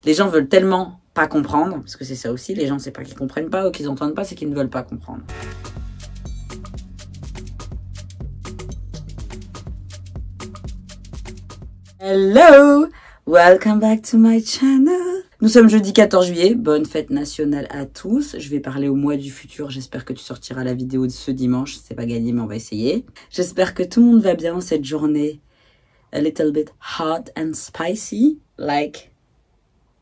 Les gens veulent tellement pas comprendre, parce que c'est ça aussi, les gens c'est pas qu'ils comprennent pas ou qu'ils entendent pas, c'est qu'ils ne veulent pas comprendre. Hello! Welcome back to my channel. Nous sommes jeudi 14 juillet, bonne fête nationale à tous. Je vais parler au mois du futur, j'espère que tu sortiras la vidéo de ce dimanche. C'est pas gagné mais on va essayer. J'espère que tout le monde va bien en cette journée. A little bit hot and spicy, like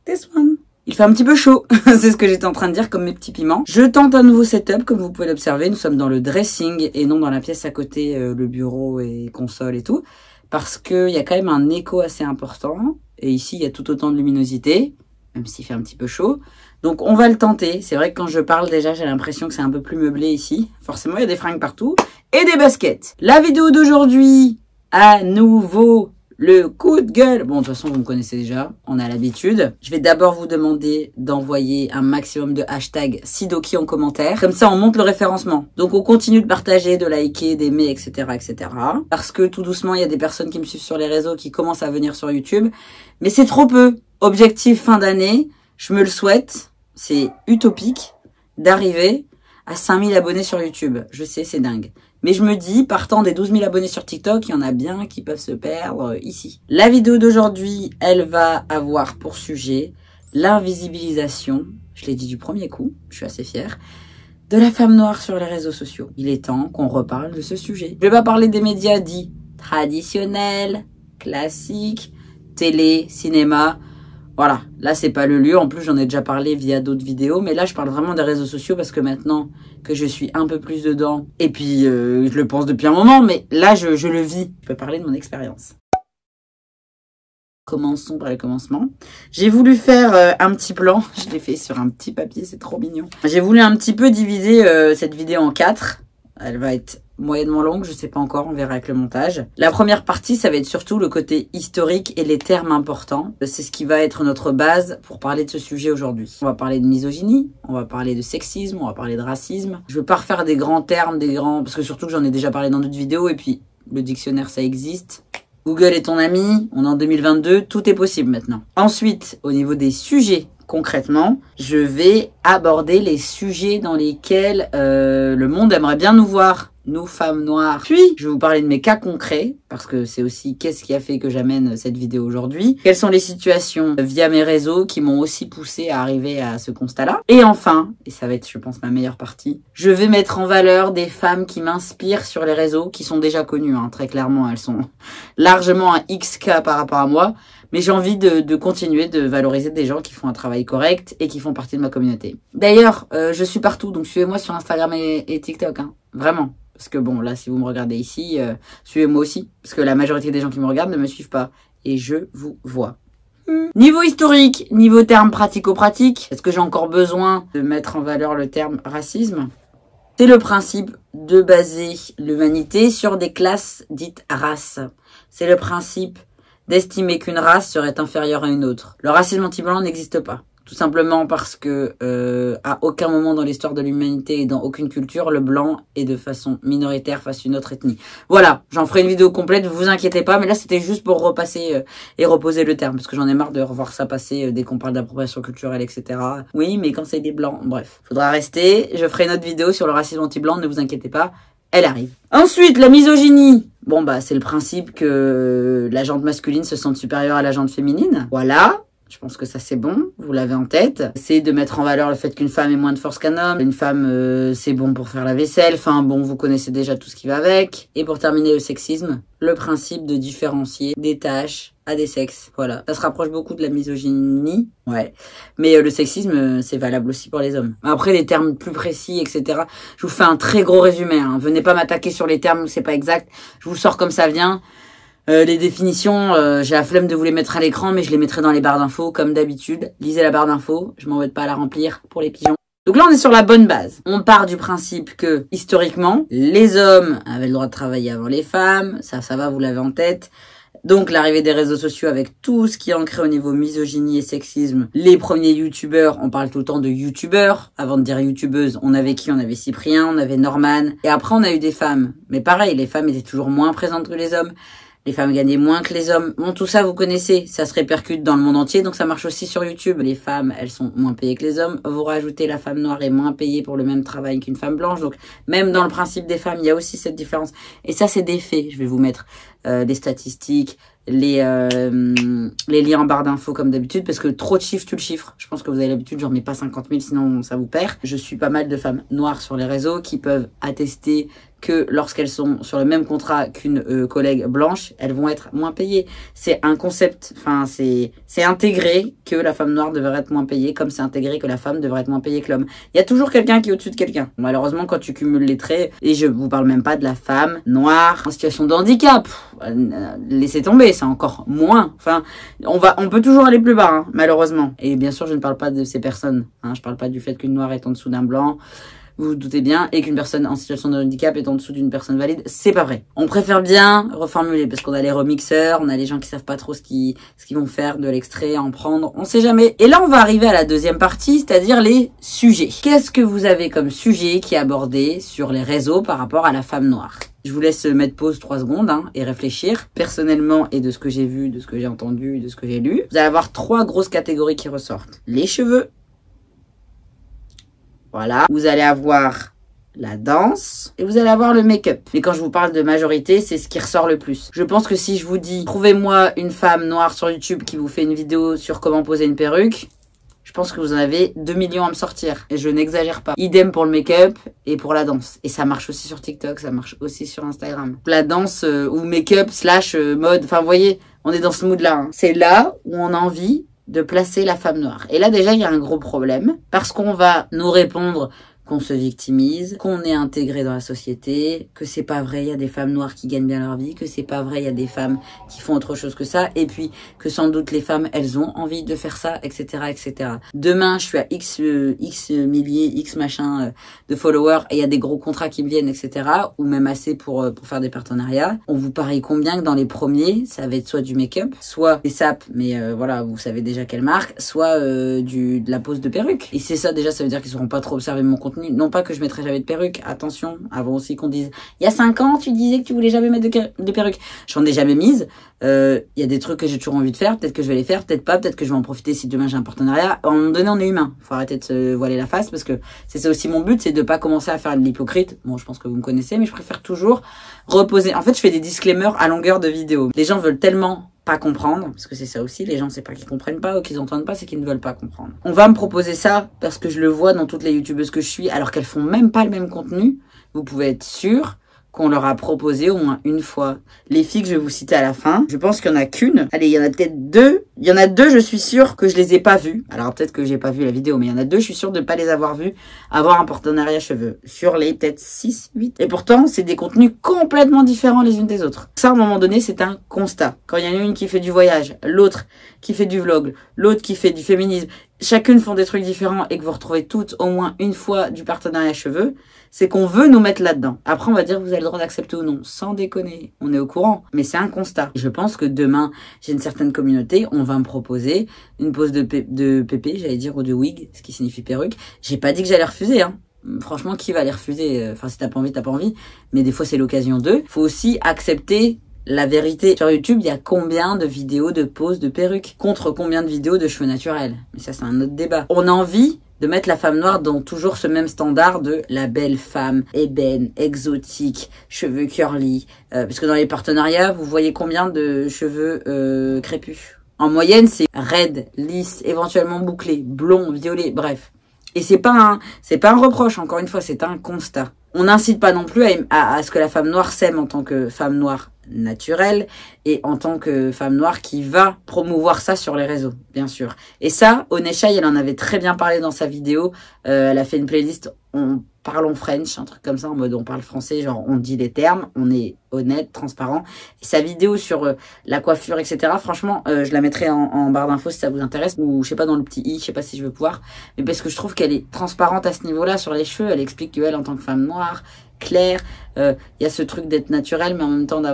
this one. Il fait un petit peu chaud, c'est ce que j'étais en train de dire comme mes petits piments. Je tente un nouveau setup, comme vous pouvez l'observer. Nous sommes dans le dressing et non dans la pièce à côté, le bureau et console et tout. Parce qu'il y a quand même un écho assez important. Et ici, il y a tout autant de luminosité, même s'il fait un petit peu chaud. Donc, on va le tenter. C'est vrai que quand je parle, déjà, j'ai l'impression que c'est un peu plus meublé ici. Forcément, il y a des fringues partout. Et des baskets. La vidéo d'aujourd'hui, à nouveau, le coup de gueule. Bon, de toute façon, vous me connaissez déjà. On a l'habitude. Je vais d'abord vous demander d'envoyer un maximum de hashtags Sidoki en commentaire. Comme ça, on monte le référencement. Donc, on continue de partager, de liker, d'aimer, etc., etc. Parce que tout doucement, il y a des personnes qui me suivent sur les réseaux qui commencent à venir sur YouTube. Mais c'est trop peu. Objectif fin d'année. Je me le souhaite. C'est utopique d'arriver à 5000 abonnés sur YouTube. Je sais, c'est dingue. Mais je me dis, partant des 12 000 abonnés sur TikTok, il y en a bien qui peuvent se perdre ici. La vidéo d'aujourd'hui, elle va avoir pour sujet l'invisibilisation, je l'ai dit du premier coup, je suis assez fière, de la femme noire sur les réseaux sociaux. Il est temps qu'on reparle de ce sujet. Je vais pas parler des médias dits traditionnels, classiques, télé, cinéma. Voilà, là c'est pas le lieu, en plus j'en ai déjà parlé via d'autres vidéos, mais là je parle vraiment des réseaux sociaux parce que maintenant que je suis un peu plus dedans, et puis je le pense depuis un moment, mais là je le vis, je peux parler de mon expérience. Commençons par le commencement. J'ai voulu faire un petit plan, je l'ai fait sur un petit papier, c'est trop mignon. J'ai voulu un petit peu diviser cette vidéo en 4, elle va être moyennement longue, je sais pas encore, on verra avec le montage. La première partie, ça va être surtout le côté historique et les termes importants. C'est ce qui va être notre base pour parler de ce sujet aujourd'hui. On va parler de misogynie, on va parler de sexisme, on va parler de racisme. Je veux pas refaire des grands termes, parce que surtout que j'en ai déjà parlé dans d'autres vidéos, et puis le dictionnaire ça existe. Google est ton ami, on est en 2022, tout est possible maintenant. Ensuite, au niveau des sujets, concrètement, je vais aborder les sujets dans lesquels le monde aimerait bien nous voir, nous femmes noires. Puis, je vais vous parler de mes cas concrets, parce que c'est aussi qu'est-ce qui a fait que j'amène cette vidéo aujourd'hui. Quelles sont les situations via mes réseaux qui m'ont aussi poussé à arriver à ce constat-là. Et enfin, et ça va être je pense ma meilleure partie, je vais mettre en valeur des femmes qui m'inspirent sur les réseaux, qui sont déjà connues, hein, très clairement, elles sont largement un XK par rapport à moi. Mais j'ai envie de continuer de valoriser des gens qui font un travail correct et qui font partie de ma communauté. D'ailleurs, je suis partout, donc suivez-moi sur Instagram et TikTok, hein, vraiment. Parce que bon, là, si vous me regardez ici, suivez-moi aussi. Parce que la majorité des gens qui me regardent ne me suivent pas. Et je vous vois. Niveau historique, niveau terme pratico-pratique, est-ce que j'ai encore besoin de mettre en valeur le terme racisme? C'est le principe de baser l'humanité sur des classes dites races. C'est le principe d'estimer qu'une race serait inférieure à une autre. Le racisme anti-blanc n'existe pas. Tout simplement parce que à aucun moment dans l'histoire de l'humanité et dans aucune culture, le blanc est de façon minoritaire face à une autre ethnie. Voilà, j'en ferai une vidéo complète, vous inquiétez pas, mais là c'était juste pour repasser et reposer le terme, parce que j'en ai marre de revoir ça passer dès qu'on parle d'appropriation culturelle, etc. Oui, mais quand c'est des blancs, bref. Faudra rester, je ferai une autre vidéo sur le racisme anti-blanc, ne vous inquiétez pas, elle arrive. Ensuite, la misogynie. Bon bah c'est le principe que la jante masculine se sente supérieure à la jante féminine. Voilà. Je pense que ça c'est bon, vous l'avez en tête. C'est de mettre en valeur le fait qu'une femme ait moins de force qu'un homme. Une femme, c'est bon pour faire la vaisselle. Enfin bon, vous connaissez déjà tout ce qui va avec. Et pour terminer, le sexisme, le principe de différencier des tâches à des sexes. Voilà, ça se rapproche beaucoup de la misogynie, ouais. Mais le sexisme, c'est valable aussi pour les hommes. Après, les termes plus précis, etc. Je vous fais un très gros résumé, hein. Venez pas m'attaquer sur les termes où c'est pas exact. Je vous sors comme ça vient. Les définitions, j'ai la flemme de vous les mettre à l'écran, mais je les mettrai dans les barres d'infos, comme d'habitude. Lisez la barre d'infos, je m'embête pas à la remplir pour les pigeons. Donc là, on est sur la bonne base. On part du principe que, historiquement, les hommes avaient le droit de travailler avant les femmes, ça va, vous l'avez en tête. Donc l'arrivée des réseaux sociaux avec tout ce qui est ancré au niveau misogynie et sexisme. Les premiers youtubeurs, on parle tout le temps de youtubeurs. Avant de dire youtubeuse, on avait qui? On avait Cyprien, on avait Norman. Et après, on a eu des femmes. Mais pareil, les femmes étaient toujours moins présentes que les hommes. les femmes gagnaient moins que les hommes. Bon, tout ça, vous connaissez, ça se répercute dans le monde entier, donc ça marche aussi sur YouTube. Les femmes, elles sont moins payées que les hommes. Vous rajoutez, la femme noire est moins payée pour le même travail qu'une femme blanche. Donc, même dans le principe des femmes, il y a aussi cette différence. Et ça, c'est des faits. Je vais vous mettre des statistiques, les liens en barre d'infos comme d'habitude, parce que trop de chiffres, tu le chiffres. Je pense que vous avez l'habitude, j'en mets pas 50 000, sinon ça vous perd. Je suis pas mal de femmes noires sur les réseaux qui peuvent attester que lorsqu'elles sont sur le même contrat qu'une collègue blanche, elles vont être moins payées. C'est un concept, enfin c'est intégré que la femme noire devrait être moins payée, comme c'est intégré que la femme devrait être moins payée que l'homme. Il y a toujours quelqu'un qui est au-dessus de quelqu'un. Malheureusement, quand tu cumules les traits, et je vous parle même pas de la femme noire en situation de handicap, laissez tomber, c'est encore moins. Enfin, on peut toujours aller plus bas, hein, malheureusement. Et bien sûr, je ne parle pas de ces personnes. Hein, je parle pas du fait qu'une noire est en dessous d'un blanc. Vous vous doutez bien, et qu'une personne en situation de handicap est en dessous d'une personne valide, c'est pas vrai. On préfère bien reformuler, parce qu'on a les remixeurs, on a les gens qui savent pas trop ce qu'ils vont faire de l'extrait, en prendre, on sait jamais. Et là, on va arriver à la deuxième partie, c'est-à-dire les sujets. Qu'est-ce que vous avez comme sujet qui est abordé sur les réseaux par rapport à la femme noire ? Je vous laisse mettre pause 3 secondes et réfléchir. Personnellement, et de ce que j'ai vu, de ce que j'ai entendu, de ce que j'ai lu, vous allez avoir 3 grosses catégories qui ressortent. Les cheveux. Voilà. Vous allez avoir la danse et vous allez avoir le make-up. Mais quand je vous parle de majorité, c'est ce qui ressort le plus. Je pense que si je vous dis, trouvez-moi une femme noire sur YouTube qui vous fait une vidéo sur comment poser une perruque, je pense que vous en avez 2 millions à me sortir. Et je n'exagère pas. Idem pour le make-up et pour la danse. Et ça marche aussi sur TikTok, ça marche aussi sur Instagram. La danse ou make-up / mode, enfin vous voyez, on est dans ce mood-là. Hein. C'est là où on a envie de placer la femme noire. Et là déjà, il y a un gros problème. Parce qu'on va nous répondre qu'on se victimise, qu'on est intégré dans la société, que c'est pas vrai, il y a des femmes noires qui gagnent bien leur vie, que c'est pas vrai, il y a des femmes qui font autre chose que ça, et puis que sans doute les femmes, elles ont envie de faire ça, etc., etc. Demain, je suis à X milliers, X machin de followers, et il y a des gros contrats qui me viennent, etc., ou même assez pour faire des partenariats. On vous parie combien que dans les premiers, ça va être soit du make-up, soit des sapes, mais voilà, vous savez déjà quelle marque, soit de la pose de perruque. Et c'est ça déjà, ça veut dire qu'ils seront pas trop observés mon contenu. Non pas que je mettrai jamais de perruque, attention, avant aussi qu'on dise il y a 5 ans tu disais que tu voulais jamais mettre de perruque. J'en ai jamais mise. Il y a des trucs que j'ai toujours envie de faire, peut-être que je vais les faire, peut-être pas, peut-être que je vais en profiter si demain j'ai un partenariat. À un moment donné, on est humain. Faut arrêter de se voiler la face parce que c'est ça aussi mon but, c'est de pas commencer à faire de l'hypocrite. Bon, je pense que vous me connaissez, mais je préfère toujours reposer. En fait, je fais des disclaimers à longueur de vidéo. Les gens veulent tellement pas comprendre, parce que c'est ça aussi, les gens c'est pas qu'ils comprennent pas ou qu'ils entendent pas, c'est qu'ils ne veulent pas comprendre. On va me proposer ça parce que je le vois dans toutes les youtubeuses que je suis, alors qu'elles font même pas le même contenu. Vous pouvez être sûr qu'on leur a proposé au moins une fois. Les filles que je vais vous citer à la fin, je pense qu'il y en a qu'une. Allez, il y en a peut-être 2. Il y en a 2, je suis sûre que je les ai pas vues. Alors peut-être que j'ai pas vu la vidéo, mais il y en a 2, je suis sûre de pas les avoir vues avoir un partenariat cheveux. Sur les peut-être 6, 8. Et pourtant, c'est des contenus complètement différents les unes des autres. Ça, à un moment donné, c'est un constat. Quand il y en a une qui fait du voyage, l'autre qui fait du vlog, l'autre qui fait du féminisme, chacune font des trucs différents et que vous retrouvez toutes au moins une fois du partenariat cheveux, c'est qu'on veut nous mettre là-dedans. Après, on va dire que vous avez le droit d'accepter ou non. Sans déconner, on est au courant. Mais c'est un constat. Je pense que demain, j'ai une certaine communauté, on va me proposer une pose de pépé, j'allais dire, ou de wig, ce qui signifie perruque. J'ai pas dit que j'allais refuser, hein. Franchement, qui va les refuser? Enfin, si t'as pas envie, t'as pas envie. Mais des fois, c'est l'occasion d'eux. Faut aussi accepter la vérité. Sur YouTube, il y a combien de vidéos de pose de perruque contre combien de vidéos de cheveux naturels? Mais ça, c'est un autre débat. On a envie de mettre la femme noire dans toujours ce même standard de la belle femme, ébène, exotique, cheveux curly. Parce que dans les partenariats, vous voyez combien de cheveux crépus? En moyenne, c'est raide, lisse, éventuellement bouclé, blond, violet, bref. Et c'est pas un reproche, encore une fois, c'est un constat. On n'incite pas non plus à ce que la femme noire s'aime en tant que femme noire naturelle et en tant que femme noire qui va promouvoir ça sur les réseaux, bien sûr. Et ça, Oneshai, elle en avait très bien parlé dans sa vidéo. Elle a fait une playlist Parlons French, un truc comme ça, en mode on parle français, genre on dit les termes, on est honnête, transparent. Et sa vidéo sur la coiffure, etc., franchement, je la mettrai en barre d'infos si ça vous intéresse, ou je sais pas, dans le petit i, je sais pas si je vais pouvoir, mais parce que je trouve qu'elle est transparente à ce niveau-là sur les cheveux. Elle explique qu'elle, en tant que femme noire, claire, il y a ce truc d'être naturel, mais en même temps de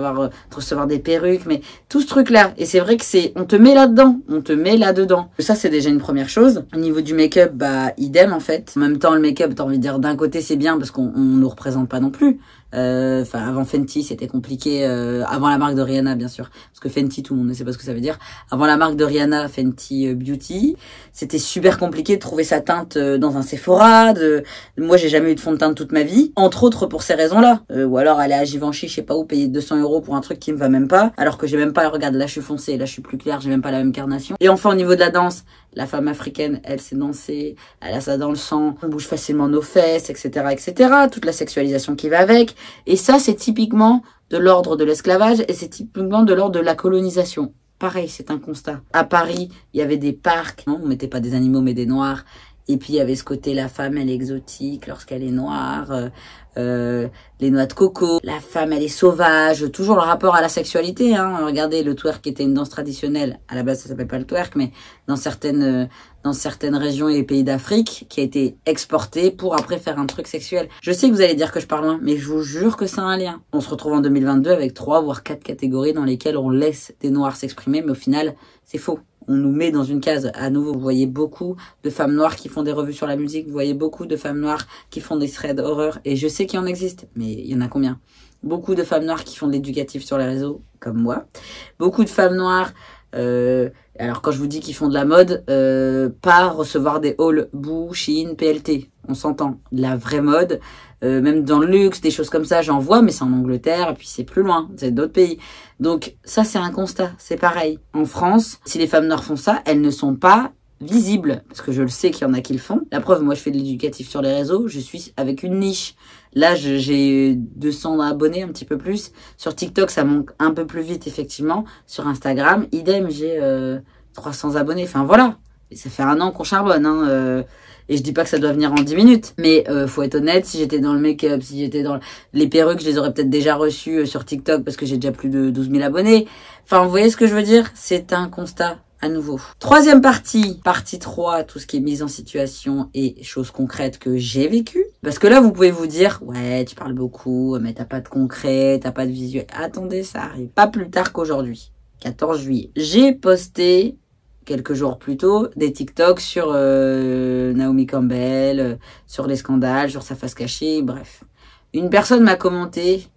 recevoir des perruques, truc, mais tout ce truc-là. Et c'est vrai que on te met là-dedans, on te met là-dedans. Ça, c'est déjà une première chose. Au niveau du make-up, bah, idem, en fait. En même temps, le make-up, t'as envie de dire, d'un côté, c'est bien parce qu'on nous représente pas non plus. Enfin, avant Fenty, c'était compliqué. Avant la marque de Rihanna, bien sûr, parce que Fenty, tout le monde ne sait pas ce que ça veut dire. Avant la marque de Rihanna, Fenty Beauty, c'était super compliqué de trouver sa teinte dans un Sephora. Moi, j'ai jamais eu de fond de teint toute ma vie, entre autres pour ces raisons-là. Ou alors aller à Givenchy, je sais pas où, payer 200 € pour un truc qui me va même pas, alors que j'ai même pas. Regarde, là, je suis foncée, là, je suis plus claire, j'ai même pas la même carnation. Et enfin, au niveau de la danse, la femme africaine, elle sait danser, elle a ça dans le sang, on bouge facilement nos fesses, etc., etc. Toute la sexualisation qui va avec. Et ça, c'est typiquement de l'ordre de l'esclavage et c'est typiquement de l'ordre de la colonisation. Pareil, c'est un constat. À Paris, il y avait des parcs, non, on mettait pas des animaux mais des noirs. Et puis il y avait ce côté, la femme elle est exotique lorsqu'elle est noire, les noix de coco, la femme elle est sauvage, toujours le rapport à la sexualité. Hein. Regardez, le twerk était une danse traditionnelle, à la base ça s'appelle pas le twerk, mais dans certaines régions et pays d'Afrique, qui a été exportée pour après faire un truc sexuel. Je sais que vous allez dire que je parle loin, mais je vous jure que c'est un lien. On se retrouve en 2022 avec 3 voire 4 catégories dans lesquelles on laisse des noirs s'exprimer, mais au final c'est faux. On nous met dans une case. À nouveau, vous voyez beaucoup de femmes noires qui font des revues sur la musique. Vous voyez beaucoup de femmes noires qui font des threads horreur. Et je sais qu'il en existe, mais il y en a combien? Beaucoup de femmes noires qui font de l'éducatif sur les réseaux, comme moi. Beaucoup de femmes noires... alors quand je vous dis qu'ils font de la mode, pas recevoir des hauls Boo, Shein, PLT. On s'entend. La vraie mode, même dans le luxe, des choses comme ça, j'en vois, mais c'est en Angleterre, et puis c'est plus loin, c'est d'autres pays. Donc ça, c'est un constat, c'est pareil. En France, si les femmes noires font ça, elles ne sont pas visibles, parce que je le sais qu'il y en a qui le font. La preuve, moi je fais de l'éducatif sur les réseaux, je suis avec une niche. Là, j'ai 200 abonnés, un petit peu plus. Sur TikTok, ça monte un peu plus vite, effectivement. Sur Instagram, idem, j'ai 300 abonnés. Enfin, voilà. Et ça fait 1 an qu'on charbonne, hein. Et je dis pas que ça doit venir en 10 minutes. Mais faut être honnête, si j'étais dans le make-up, si j'étais dans les perruques, je les aurais peut-être déjà reçues sur TikTok parce que j'ai déjà plus de 12 000 abonnés. Enfin, vous voyez ce que je veux dire? C'est un constat. À nouveau. Troisième partie 3, tout ce qui est mise en situation et choses concrètes que j'ai vécues. Parce que là, vous pouvez vous dire, ouais, tu parles beaucoup, mais t'as pas de concret, t'as pas de visuel. Attendez, ça arrive pas plus tard qu'aujourd'hui, 14 juillet. J'ai posté, quelques jours plus tôt, des TikTok sur Naomi Campbell, sur les scandales, sur sa face cachée, bref. Une personne m'a commenté,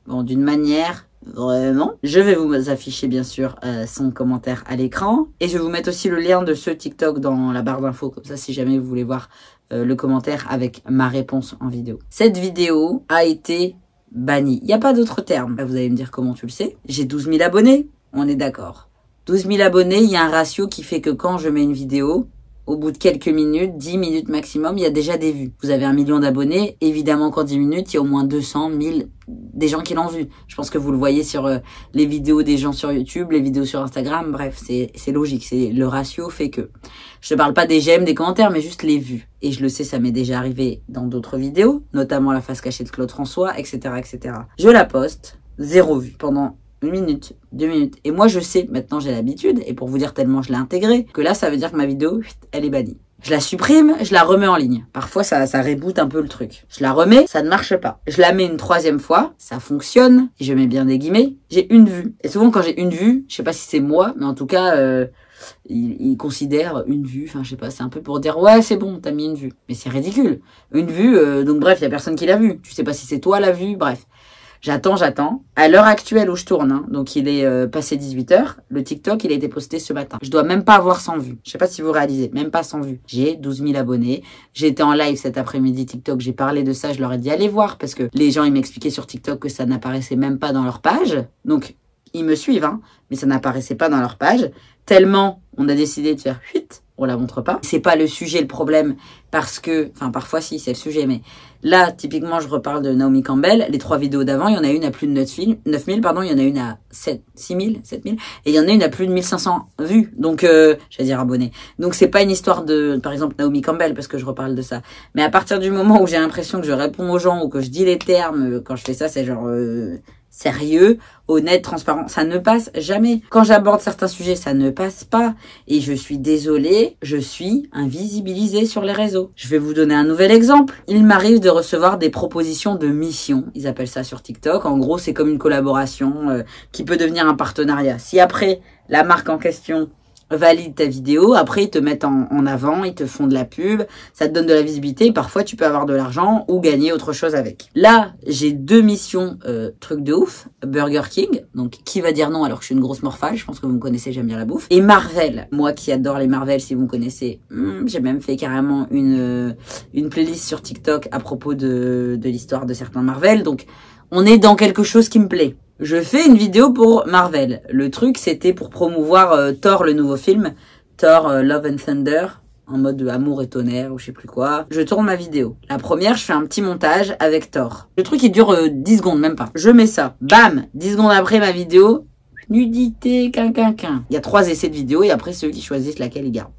bon, d'une manière... Vraiment. Je vais vous afficher bien sûr son commentaire à l'écran. Et je vais vous mettre aussi le lien de ce TikTok dans la barre d'infos. Comme ça, si jamais vous voulez voir le commentaire avec ma réponse en vidéo. Cette vidéo a été bannie. Il n'y a pas d'autre terme. Là, vous allez me dire comment tu le sais. J'ai 12 000 abonnés. On est d'accord. 12 000 abonnés, il y a un ratio qui fait que quand je mets une vidéo... Au bout de quelques minutes, 10 minutes maximum, il y a déjà des vues. Vous avez 1 million d'abonnés, évidemment qu'en 10 minutes, il y a au moins 200 000 des gens qui l'ont vu. Je pense que vous le voyez sur les vidéos des gens sur YouTube, les vidéos sur Instagram, bref, c'est logique. C'est le ratio fait que. Je ne parle pas des j'aime, des commentaires, mais juste les vues. Et je le sais, ça m'est déjà arrivé dans d'autres vidéos, notamment la face cachée de Claude François, etc., etc. Je la poste, 0 vue pendant 1 minute, 2 minutes. Et moi, je sais, maintenant j'ai l'habitude, et pour vous dire tellement je l'ai intégré, que là, ça veut dire que ma vidéo, elle est bannie. Je la supprime, je la remets en ligne. Parfois, ça reboot un peu le truc. Je la remets, ça ne marche pas. Je la mets une 3e fois, ça fonctionne, et je mets bien des guillemets, j'ai 1 vue. Et souvent, quand j'ai 1 vue, je sais pas si c'est moi, mais en tout cas, il considère 1 vue, enfin, je sais pas, c'est un peu pour dire, ouais, c'est bon, t'as mis 1 vue. Mais c'est ridicule. 1 vue, donc bref, il y a personne qui l'a vue. Tu sais pas si c'est toi la vue, bref. J'attends. À l'heure actuelle où je tourne, hein, donc il est passé 18 h, le TikTok, il a été posté ce matin. Je dois même pas avoir 100 vues. Je sais pas si vous réalisez, même pas 100 vues. J'ai 12 000 abonnés. J'ai été en live cet après-midi TikTok, j'ai parlé de ça, je leur ai dit allez voir, parce que les gens, ils m'expliquaient sur TikTok que ça n'apparaissait même pas dans leur page. Donc, ils me suivent, hein, mais ça n'apparaissait pas dans leur page. Tellement, on a décidé de faire fuite. On la montre pas. C'est pas le sujet, le problème, parce que, enfin, parfois si, c'est le sujet, mais là, typiquement, je reparle de Naomi Campbell. Les 3 vidéos d'avant, il y en a une à plus de 9 000, il y en a une à 6 000, et il y en a une à plus de 1500 vues. Donc, j'allais dire abonnés. Donc, c'est pas une histoire de, par exemple, Naomi Campbell, parce que je reparle de ça. Mais à partir du moment où j'ai l'impression que je réponds aux gens, ou que je dis les termes, quand je fais ça, c'est genre, sérieux, honnête, transparent. Ça ne passe jamais. Quand j'aborde certains sujets, ça ne passe pas. Et je suis désolée, je suis invisibilisée sur les réseaux. Je vais vous donner un nouvel exemple. Il m'arrive de recevoir des propositions de mission. Ils appellent ça sur TikTok. En gros, c'est comme une collaboration qui peut devenir un partenariat. Si après, la marque en question valide ta vidéo, après ils te mettent en avant, ils te font de la pub, ça te donne de la visibilité, parfois tu peux avoir de l'argent ou gagner autre chose avec. Là, j'ai 2 missions, truc de ouf, Burger King, donc qui va dire non alors que je suis une grosse morphale, je pense que vous me connaissez, j'aime bien la bouffe, et Marvel, moi qui adore les Marvel, si vous me connaissez, j'ai même fait carrément une playlist sur TikTok à propos de l'histoire de certains Marvel, donc on est dans quelque chose qui me plaît. Je fais une vidéo pour Marvel. Le truc, c'était pour promouvoir Thor, le nouveau film. Thor, Love and Thunder, en mode amour et tonnerre ou je sais plus quoi. Je tourne ma vidéo. La première, je fais un petit montage avec Thor. Le truc, il dure 10 secondes, même pas. Je mets ça. Bam, 10 secondes après ma vidéo, nudité, quinquinquin. Il y a 3 essais de vidéo et après, c'est eux qui choisissent laquelle ils gardent.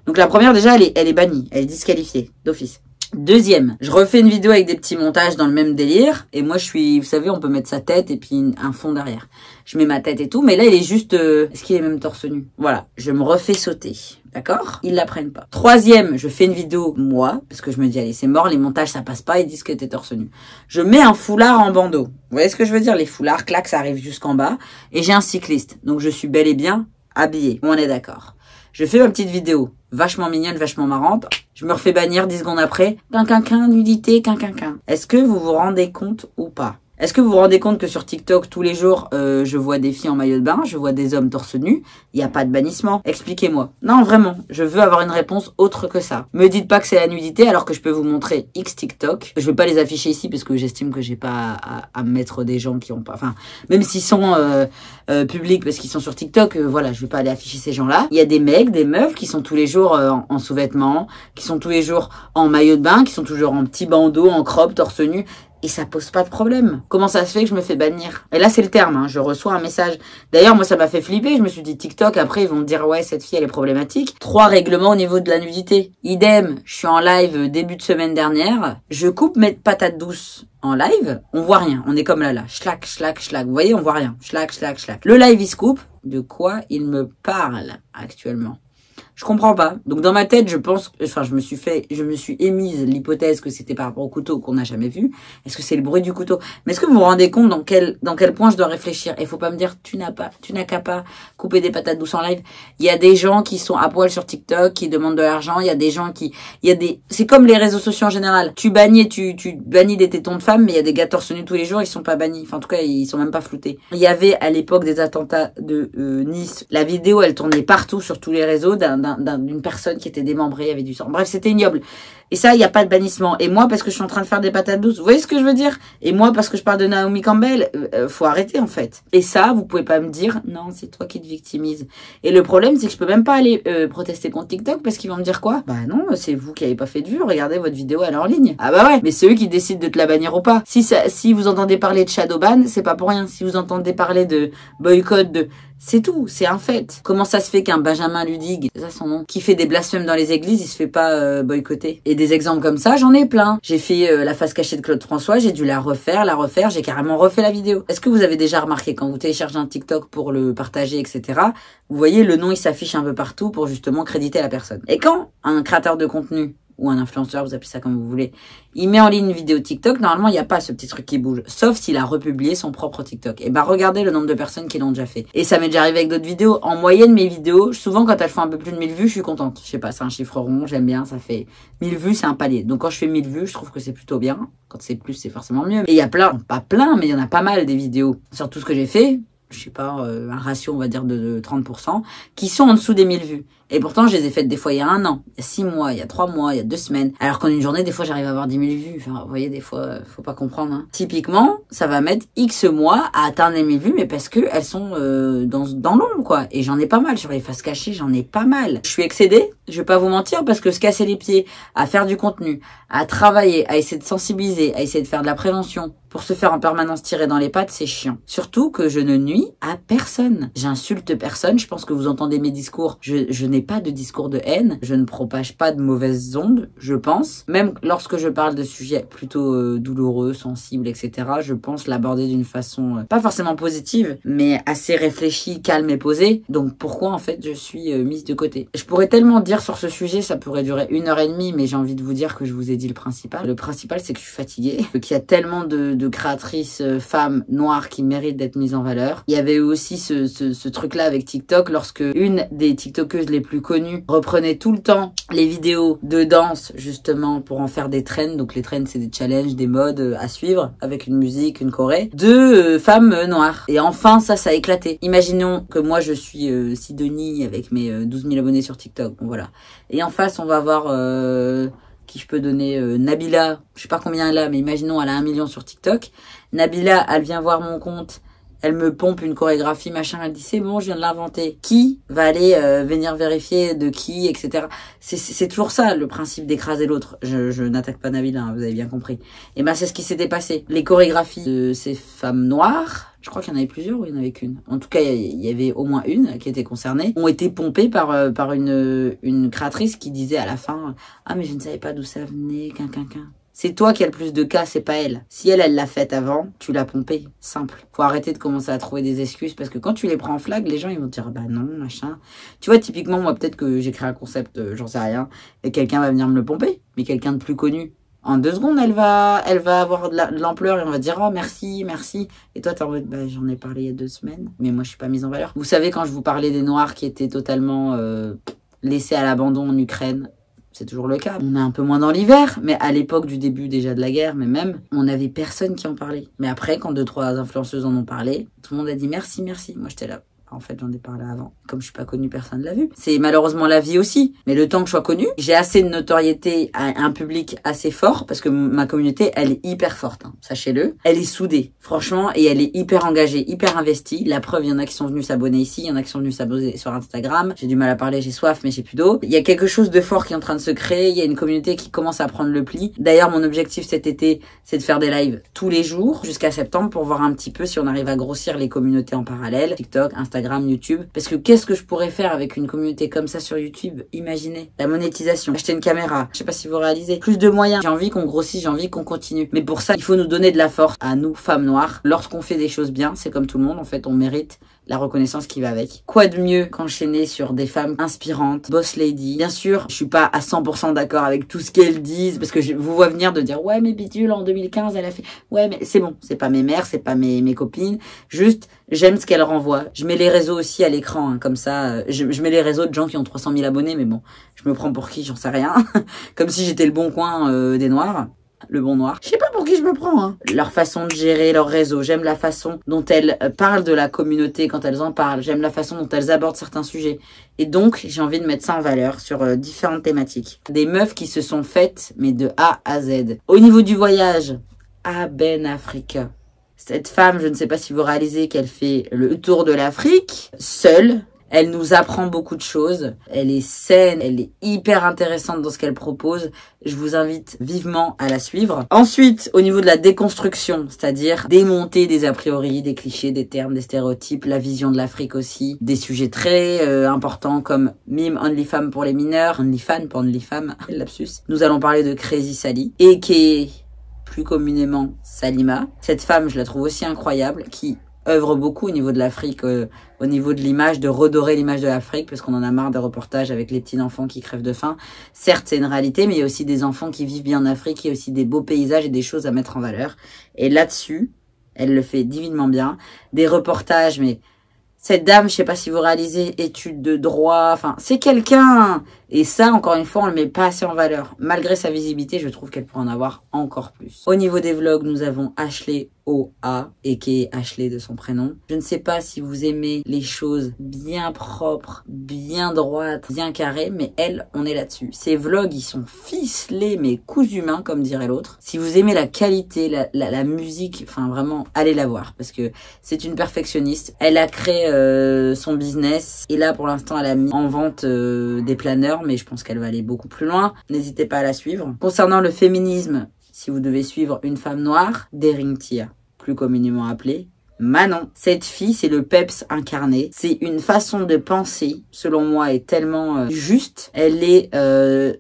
Donc la première, déjà, elle est bannie. Elle est disqualifiée d'office. Deuxième, je refais une vidéo avec des petits montages dans le même délire. Et moi, je suis, vous savez, on peut mettre sa tête et puis un fond derrière. Je mets ma tête et tout. Mais là, il est juste... Est-ce qu'il est même torse nu? Voilà, je me refais sauter. D'accord? Ils l'apprennent pas. Troisième, je fais une vidéo, moi, parce que je me dis, allez, c'est mort, les montages, ça passe pas, ils disent que t'es torse nu. Je mets un foulard en bandeau. Vous voyez ce que je veux dire? Les foulards, clac, ça arrive jusqu'en bas. Et j'ai un cycliste. Donc, je suis bel et bien habillée. On est d'accord. Je fais ma petite vidéo, vachement mignonne, vachement marrante. Je me refais bannir 10 secondes après. Quinquinquin, nudité, quinquinquin. Est-ce que vous vous rendez compte ou pas? Est-ce que vous vous rendez compte que sur TikTok, tous les jours, je vois des filles en maillot de bain, je vois des hommes torse nu, il n'y a pas de bannissement? Expliquez-moi. Non, vraiment, je veux avoir une réponse autre que ça. Me dites pas que c'est la nudité alors que je peux vous montrer X TikTok. Je vais pas les afficher ici parce que j'estime que j'ai pas à mettre des gens qui ont pas... Enfin, même s'ils sont publics parce qu'ils sont sur TikTok, voilà, je vais pas aller afficher ces gens-là. Il y a des mecs, des meufs qui sont tous les jours en sous-vêtements, qui sont tous les jours en maillot de bain, qui sont toujours en petit bandeau, en crop, torse nu. Et ça pose pas de problème. Comment ça se fait que je me fais bannir? Et là, c'est le terme, hein, je reçois un message. D'ailleurs, moi, ça m'a fait flipper. Je me suis dit, TikTok, après, ils vont me dire, ouais, cette fille, elle est problématique. 3 règlements au niveau de la nudité. Idem, je suis en live début de semaine dernière. Je coupe mes patates douces en live. On voit rien. On est comme là. Schlac, schlac, schlac. Vous voyez, on voit rien. Schlac, schlac, schlac. Le live, il se coupe. De quoi il me parle actuellement? Je comprends pas. Donc dans ma tête, je pense, enfin je me suis émise l'hypothèse que c'était par rapport au couteau qu'on n'a jamais vu. Est-ce que c'est le bruit du couteau? Mais est-ce que vous vous rendez compte dans quel point je dois réfléchir? Il faut pas me dire tu n'as qu'à pas couper des patates douces en live. Il y a des gens qui sont à poil sur TikTok, qui demandent de l'argent. Il y a des gens c'est comme les réseaux sociaux en général. Tu bannis des tétons de femmes, mais il y a des gars torse nu tous les jours, ils sont pas bannis. Enfin en tout cas, ils sont même pas floutés. Il y avait à l'époque des attentats de Nice. La vidéo, elle tournait partout sur tous les réseaux d'une personne qui était démembrée, il y avait du sang. Bref, c'était ignoble. Et ça, il n'y a pas de bannissement. Et moi, parce que je suis en train de faire des patates douces, vous voyez ce que je veux dire? Et moi, parce que je parle de Naomi Campbell, faut arrêter en fait. Et ça, vous pouvez pas me dire, non, c'est toi qui te victimises. Et le problème, c'est que je peux même pas aller protester contre TikTok parce qu'ils vont me dire quoi? Bah non, c'est vous qui avez pas fait de vue, regardez votre vidéo, elle est en ligne. Ah bah ouais, mais c'est eux qui décident de te la bannir ou pas. Si vous entendez parler de shadowban, c'est pas pour rien. Si vous entendez parler de boycott, c'est tout, c'est un fait. Comment ça se fait qu'un Benjamin Ludig, c'est ça son nom, qui fait des blasphèmes dans les églises, il se fait pas boycotter? Et des exemples comme ça, j'en ai plein. J'ai fait la face cachée de Claude François, j'ai dû la refaire, j'ai carrément refait la vidéo. Est-ce que vous avez déjà remarqué quand vous téléchargez un TikTok pour le partager, etc., vous voyez, le nom, il s'affiche un peu partout pour justement créditer la personne. Et quand un créateur de contenu ou un influenceur, vous appelez ça comme vous voulez, il met en ligne une vidéo TikTok, normalement, il n'y a pas ce petit truc qui bouge. Sauf s'il a republié son propre TikTok. Et bah, regardez le nombre de personnes qui l'ont déjà fait. Et ça m'est déjà arrivé avec d'autres vidéos. En moyenne, mes vidéos, souvent, quand elles font un peu plus de 1000 vues, je suis contente. Je sais pas, c'est un chiffre rond, j'aime bien, ça fait 1000 vues, c'est un palier. Donc, quand je fais 1000 vues, je trouve que c'est plutôt bien. Quand c'est plus, c'est forcément mieux. Et il y a plein, pas plein, mais il y en a pas mal des vidéos. Sur tout ce que j'ai fait, je sais pas, un ratio, on va dire, de 30%, qui sont en dessous des 1000 vues. Et pourtant, je les ai faites des fois il y a 1 an, il y a 6 mois, il y a 3 mois, il y a 2 semaines. Alors qu'en une journée, des fois, j'arrive à avoir 10 000 vues. Enfin, vous voyez, des fois, faut pas comprendre. Hein. Typiquement, ça va mettre X mois à atteindre les 1000 vues, mais parce que elles sont dans l'ombre, quoi. Et j'en ai pas mal. Sur les faces cachées, j'en ai pas mal. Je suis excédée, je vais pas vous mentir, parce que se casser les pieds, à faire du contenu, à travailler, à essayer de sensibiliser, à essayer de faire de la prévention pour se faire en permanence tirer dans les pattes, c'est chiant. Surtout que je ne nuis à personne. J'insulte personne. Je pense que vous entendez mes discours. Je n'ai pas de discours de haine. Je ne propage pas de mauvaises ondes, je pense. Même lorsque je parle de sujets plutôt douloureux, sensibles, etc., je pense l'aborder d'une façon pas forcément positive, mais assez réfléchie, calme et posée. Donc pourquoi en fait je suis mise de côté? Je pourrais tellement dire sur ce sujet, ça pourrait durer 1h30, mais j'ai envie de vous dire que je vous ai dit le principal. Le principal, c'est que je suis fatiguée, qu'il y a tellement de créatrices femmes noires qui méritent d'être mises en valeur. Il y avait aussi ce truc-là avec TikTok, lorsque une des TikTokeuses les plus connues reprenait tout le temps les vidéos de danse, justement, pour en faire des trends. Donc les trends, c'est des challenges, des modes à suivre, avec une musique, une choré, de femmes noires. Et enfin, ça a éclaté. Imaginons que moi, je suis Sidonie avec mes 12 000 abonnés sur TikTok. Bon, voilà. Et en face, on va avoir... qui je peux donner Nabila, je sais pas combien elle a, mais imaginons elle a 1 million sur TikTok. Nabila, elle vient voir mon compte, elle me pompe une chorégraphie, machin, elle dit c'est bon, je viens de l'inventer. Qui va aller venir vérifier de qui, etc. C'est toujours ça, le principe d'écraser l'autre. Je n'attaque pas Nabila, hein, vous avez bien compris. Et ben c'est ce qui s'était passé. Les chorégraphies de ces femmes noires, je crois qu'il y en avait plusieurs ou il n'y en avait qu'une. En tout cas, il y avait au moins une qui était concernée. Ont été pompées par une créatrice qui disait à la fin « Ah, mais je ne savais pas d'où ça venait, quin. C'est toi qui as le plus de cas, c'est pas elle. Si elle l'a faite avant, tu l'as pompée. Simple. Faut arrêter de commencer à trouver des excuses parce que quand tu les prends en flag, les gens ils vont te dire bah non, machin. Tu vois, typiquement, moi peut-être que j'ai créé un concept, j'en sais rien, et quelqu'un va venir me le pomper, mais quelqu'un de plus connu. En 2 secondes, elle va avoir de l'ampleur et on va dire oh merci. Et toi t'es en mode bah j'en ai parlé il y a 2 semaines, mais moi je suis pas mise en valeur. Vous savez quand je vous parlais des Noirs qui étaient totalement laissés à l'abandon en Ukraine. C'est toujours le cas. On est un peu moins dans l'hiver, mais à l'époque du début déjà de la guerre, mais même, on n'avait personne qui en parlait. Mais après, quand 2-3 influenceuses en ont parlé, tout le monde a dit merci. Moi, j'étais là. En fait, j'en ai parlé avant. Comme je suis pas connue, personne l'a vu. C'est malheureusement la vie aussi. Mais le temps que je sois connue, j'ai assez de notoriété à un public assez fort parce que ma communauté, elle est hyper forte. Hein, sachez-le. Elle est soudée, franchement, et elle est hyper engagée, hyper investie. La preuve, il y en a qui sont venus s'abonner ici, il y en a qui sont venus s'abonner sur Instagram. J'ai du mal à parler, j'ai soif, mais j'ai plus d'eau. Il y a quelque chose de fort qui est en train de se créer. Il y a une communauté qui commence à prendre le pli. D'ailleurs, mon objectif cet été, c'est de faire des lives tous les jours jusqu'à septembre pour voir un petit peu si on arrive à grossir les communautés en parallèle. TikTok, Instagram, YouTube. Parce que qu'est-ce que je pourrais faire avec une communauté comme ça sur YouTube? Imaginez. La monétisation. Acheter une caméra. Je sais pas si vous réalisez. Plus de moyens. J'ai envie qu'on grossisse, j'ai envie qu'on continue. Mais pour ça, il faut nous donner de la force à nous, femmes noires. Lorsqu'on fait des choses bien, c'est comme tout le monde. En fait, on mérite la reconnaissance qui va avec. Quoi de mieux qu'enchaîner sur des femmes inspirantes, boss lady. Bien sûr, je suis pas à 100% d'accord avec tout ce qu'elles disent, parce que je vous vois venir de dire, ouais, mais Bidule, en 2015, elle a fait, ouais, mais c'est bon, c'est pas mes mères, c'est pas mes copines, juste, j'aime ce qu'elles renvoient. Je mets les réseaux aussi à l'écran, hein, comme ça, je mets les réseaux de gens qui ont 300 000 abonnés, mais bon, je me prends pour qui, j'en sais rien. Comme si j'étais le bon coin des noirs. Le bon noir. Je sais pas pour qui je me prends, hein. Leur façon de gérer leur réseau. J'aime la façon dont elles parlent de la communauté quand elles en parlent. J'aime la façon dont elles abordent certains sujets. Et donc, j'ai envie de mettre ça en valeur sur différentes thématiques. Des meufs qui se sont faites, mais de A à Z. Au niveau du voyage, Ben Africa. Cette femme, je ne sais pas si vous réalisez qu'elle fait le tour de l'Afrique, seule. Elle nous apprend beaucoup de choses. Elle est saine, elle est hyper intéressante dans ce qu'elle propose. Je vous invite vivement à la suivre. Ensuite, au niveau de la déconstruction, c'est-à-dire démonter des a priori, des clichés, des termes, des stéréotypes, la vision de l'Afrique aussi, des sujets très importants comme Mime OnlyFans pour les mineurs, OnlyFans pour OnlyFans, lapsus. Nous allons parler de Crazy Sally, et qui est plus communément Salima. Cette femme, je la trouve aussi incroyable, qui œuvre beaucoup au niveau de l'Afrique, au niveau de l'image, de redorer l'image de l'Afrique, parce qu'on en a marre des reportages avec les petits enfants qui crèvent de faim. Certes, c'est une réalité, mais il y a aussi des enfants qui vivent bien en Afrique, il y a aussi des beaux paysages et des choses à mettre en valeur. Et là-dessus, elle le fait divinement bien. Des reportages, mais cette dame, je sais pas si vous réalisez, études de droit, enfin, c'est quelqu'un. Et ça, encore une fois, on le met pas assez en valeur. Malgré sa visibilité, je trouve qu'elle pourrait en avoir encore plus. Au niveau des vlogs, nous avons Ashley OA, et qui est Ashley de son prénom. Je ne sais pas si vous aimez les choses bien propres, bien droites, bien carrées, mais elle, on est là-dessus. Ces vlogs, ils sont ficelés, mais cousus main, comme dirait l'autre. Si vous aimez la qualité, la musique, enfin vraiment, allez la voir, parce que c'est une perfectionniste. Elle a créé son business, et là, pour l'instant, elle a mis en vente des planeurs, mais je pense qu'elle va aller beaucoup plus loin. N'hésitez pas à la suivre. Concernant le féminisme, si vous devez suivre une femme noire, Daring Tia, plus communément appelée Manon. Cette fille, c'est le peps incarné. C'est une façon de penser, selon moi, est tellement juste. Elle est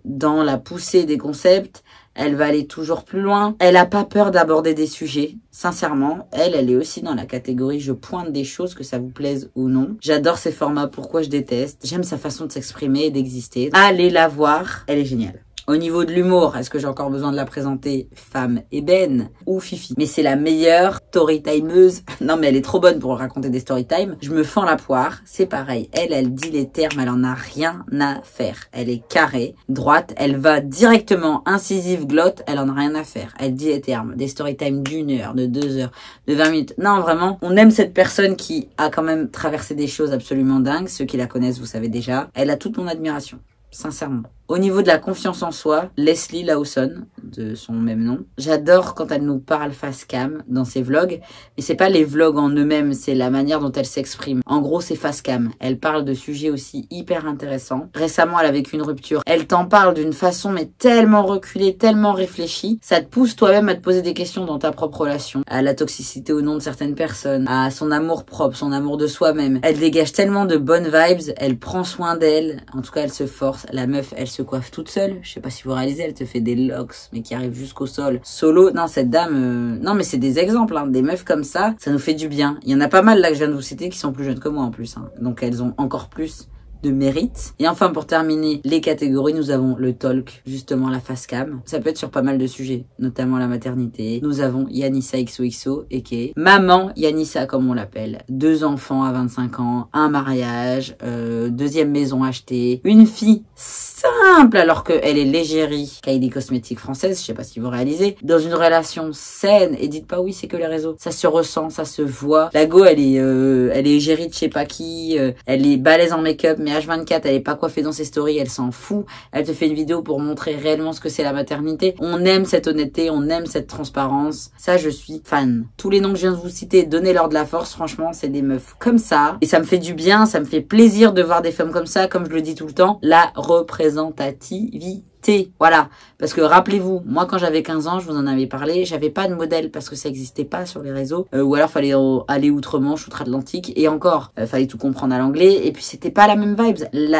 dans la poussée des concepts. Elle va aller toujours plus loin. Elle a pas peur d'aborder des sujets. Sincèrement, elle est aussi dans la catégorie je pointe des choses, que ça vous plaise ou non. J'adore ses formats, pourquoi je déteste. J'aime sa façon de s'exprimer et d'exister. Allez la voir, elle est géniale. Au niveau de l'humour, est-ce que j'ai encore besoin de la présenter? Femme ébène ou Fifi? Mais c'est la meilleure storytimeuse. Non mais elle est trop bonne pour raconter des storytime. Je me fends la poire, c'est pareil. Elle dit les termes, elle en a rien à faire. Elle est carrée, droite, elle va directement incisive, glotte, elle en a rien à faire. Elle dit les termes, des storytime d'1 heure, de 2 heures, de 20 minutes. Non vraiment, on aime cette personne qui a quand même traversé des choses absolument dingues. Ceux qui la connaissent, vous savez déjà. Elle a toute mon admiration. Sincèrement. Au niveau de la confiance en soi, Leslie Lawson, de son même nom, j'adore quand elle nous parle face cam dans ses vlogs. Mais c'est pas les vlogs en eux-mêmes, c'est la manière dont elle s'exprime. En gros, c'est face cam. Elle parle de sujets aussi hyper intéressants. Récemment, elle a vécu une rupture. Elle t'en parle d'une façon mais tellement reculée, tellement réfléchie. Ça te pousse toi-même à te poser des questions dans ta propre relation, à la toxicité ou non de certaines personnes, à son amour propre, son amour de soi-même. Elle dégage tellement de bonnes vibes. Elle prend soin d'elle. En tout cas, elle se force. La meuf, elle se coiffe toute seule. Je sais pas si vous réalisez, elle te fait des locks, mais qui arrivent jusqu'au sol. Solo, non, cette dame, non, mais c'est des exemples, hein, des meufs comme ça nous fait du bien. Il y en a pas mal là que je viens de vous citer qui sont plus jeunes que moi en plus, hein. Donc elles ont encore plus de mérite. Et enfin, pour terminer les catégories, nous avons le talk, justement la face cam. Ça peut être sur pas mal de sujets, notamment la maternité. Nous avons Yanissa XOXO, aka Maman Yanissa comme on l'appelle. 2 enfants à 25 ans, un mariage, 2e maison achetée, une fille simple alors qu'elle est l'égérie Kylie Cosmétiques française, je sais pas si vous réalisez, dans une relation saine. Et dites pas oui, c'est que les réseaux. Ça se ressent, ça se voit. La go, elle est égérie de je sais pas qui, elle est balèze en make-up, mais H24, elle est pas coiffée dans ses stories, elle s'en fout. Elle te fait une vidéo pour montrer réellement ce que c'est la maternité. On aime cette honnêteté, on aime cette transparence. Ça, je suis fan. Tous les noms que je viens de vous citer, donnez-leur de la force. Franchement, c'est des meufs comme ça. Et ça me fait du bien, ça me fait plaisir de voir des femmes comme ça, comme je le dis tout le temps. La représentativité. Voilà, parce que rappelez-vous, moi quand j'avais 15 ans, je vous en avais parlé, j'avais pas de modèle parce que ça existait pas sur les réseaux, ou alors fallait aller outre-Manche, outre-Atlantique, et encore, fallait tout comprendre à l'anglais, et puis c'était pas la même vibe.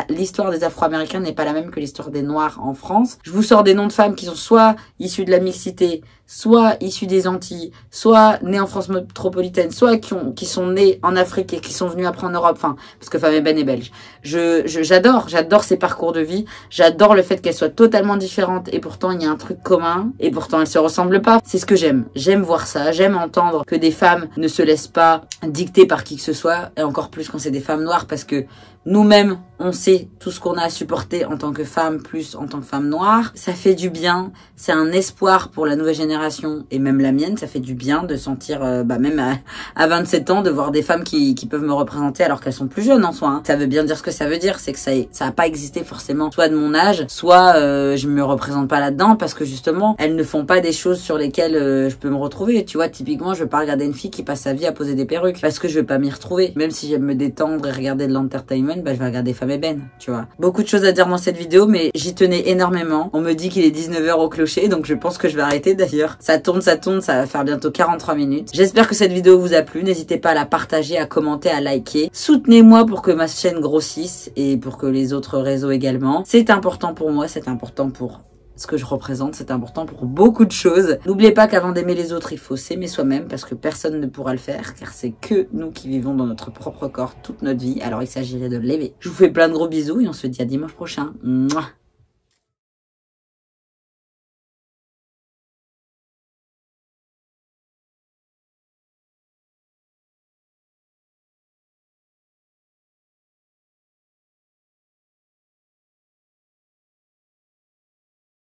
L'histoire des Afro-Américains n'est pas la même que l'histoire des Noirs en France. Je vous sors des noms de femmes qui sont soit issues de la mixité, soit issues des Antilles, soit nées en France métropolitaine, soit qui sont nées en Afrique et qui sont venues après en Europe, enfin, parce que Femme Ébène est belge. J'adore ces parcours de vie, j'adore le fait qu'elles soient totalement différentes et pourtant il y a un truc commun et pourtant elles se ressemblent pas. C'est ce que j'aime. J'aime voir ça, j'aime entendre que des femmes ne se laissent pas dicter par qui que ce soit, et encore plus quand c'est des femmes noires, parce que nous-mêmes, on sait tout ce qu'on a à supporter en tant que femme, plus en tant que femme noire. Ça fait du bien, c'est un espoir pour la nouvelle génération et même la mienne. Ça fait du bien de sentir, même à 27 ans, de voir des femmes qui peuvent me représenter alors qu'elles sont plus jeunes en soi. Hein. Ça veut bien dire ce que ça veut dire, c'est que ça a pas existé forcément soit de mon âge, soit je me représente pas là-dedans parce que justement, elles ne font pas des choses sur lesquelles je peux me retrouver. Tu vois, typiquement, je veux pas regarder une fille qui passe sa vie à poser des perruques parce que je vais pas m'y retrouver. Même si j'aime me détendre et regarder de l'entertainment, je vais regarder Femme Ébène, tu vois. Beaucoup de choses à dire dans cette vidéo, mais j'y tenais énormément. On me dit qu'il est 19 h au clocher, donc je pense que je vais arrêter d'ailleurs. Ça tourne, ça va faire bientôt 43 minutes. J'espère que cette vidéo vous a plu. N'hésitez pas à la partager, à commenter, à liker. Soutenez-moi pour que ma chaîne grossisse et pour que les autres réseaux également. C'est important pour moi, c'est important pour ce que je représente, c'est important pour beaucoup de choses. N'oubliez pas qu'avant d'aimer les autres, il faut s'aimer soi-même parce que personne ne pourra le faire car c'est que nous qui vivons dans notre propre corps toute notre vie. Alors il s'agirait de l'aimer. Je vous fais plein de gros bisous et on se dit à dimanche prochain. Mouah.